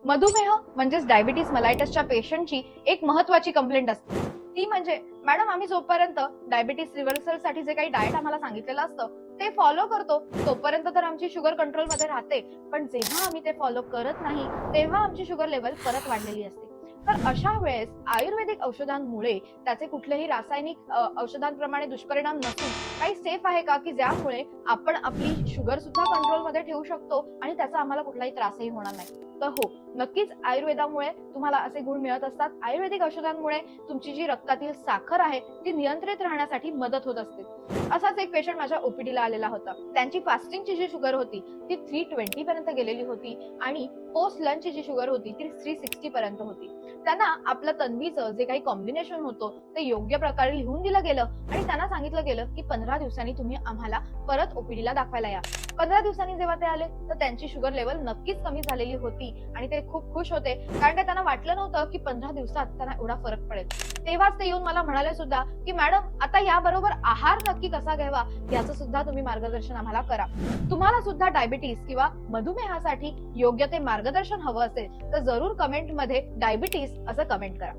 मधुमेह म्हणजेच डायबिटीस मलायटसच्या पेशंटची एक महत्वाची कंप्लेंट असते ती म्हणजे मॅडम आम्ही जोपर्यंत डायबिटीस रिव्हर्सल साठी जे काही डाएट आम्हाला सांगितलेलं असतं ते फॉलो करतो तोपर्यंत तर आमची शुगर कंट्रोल मध्ये राहते, पण जेव्हा आम्ही ते फॉलो करत नाही तेव्हा आमची शुगर लेवल परत वाढलेली असते. तर अशा वेळेस आयुर्वेदिक औषधांमुळे त्याचे कुठलेही रासायनिक औषधांप्रमाणे दुष्परिणाम नसून काही सेफ आहे का की ज्यामुळे आपण आपली शुगर सुद्धा कंट्रोल मध्ये ठेवू शकतो आणि त्याचा आम्हाला कुठलाही त्रासही होणार नाही. तर हो, नक्कीच आयुर्वेदामुळे तुम्हाला असे गुण मिळत असतात. आयुर्वेदिक औषधांमुळे तुमची जी रक्तातील साखर आहे ती नियंत्रित राहण्यासाठी मदत होत असते. असाच एक पेशंट माझ्या ओपीडीला आलेला होता. त्यांची फास्टिंगची जी शुगर होती ती 320 पर्यंत गेलेली होती आणि पोस्ट लंचची जी शुगर होती ती 360 पर्यंत होती. त्यांना आपलं तन्वीचं जे काही कॉम्बिनेशन होतं ते योग्य प्रकारे लिहून दिलं गेलं आणि त्यांना सांगितलं गेलं की 15 दिवसांनी तुम्ही आम्हाला परत ओपीडीला दाखवायला या. 15 दिवसांनी जेव्हा ते आले तर त्यांची शुगर लेवल नक्कीच कमी झालेली होती आणि ते खूप खुश होते, कारण का त्यांना वाटलं नव्हतं की 15 दिवसात त्यांना एवढा फरक पडेल. तेव्हाच ते येऊन मला म्हणाले सुद्धा की मॅडम आता याबरोबर आहार नक्की कसा घ्यावा याचं सुद्धा तुम्ही मार्गदर्शन आम्हाला करा. तुम्हाला सुद्धा डायबिटीस किंवा मधुमेहासाठी योग्य ते मार्गदर्शन हवं असेल तर जरूर कमेंट मध्ये डायबिटीस असं कमेंट करा.